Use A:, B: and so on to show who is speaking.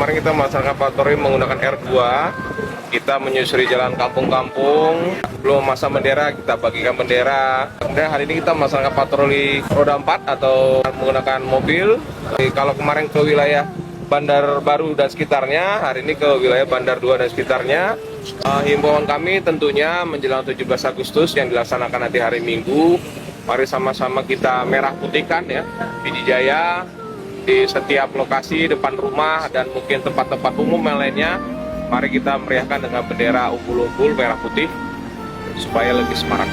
A: kemarin kita melaksanakan patroli menggunakan R2. Kita menyusuri jalan kampung-kampung, belum memasang bendera, kita bagikan bendera. Kemudian hari ini kita melaksanakan patroli roda 4 atau menggunakan mobil. Kalau kemarin ke wilayah Bandar Baru dan sekitarnya, hari ini ke wilayah Bandar 2 dan sekitarnya. Himbauan kami tentunya menjelang 17 Agustus yang dilaksanakan nanti hari Minggu. Mari sama-sama kita merah putihkan ya, Pidijaya, di setiap lokasi, depan rumah, dan mungkin tempat-tempat umum yang lainnya. Mari kita meriahkan dengan bendera umbul-umbul merah putih supaya lebih semarak.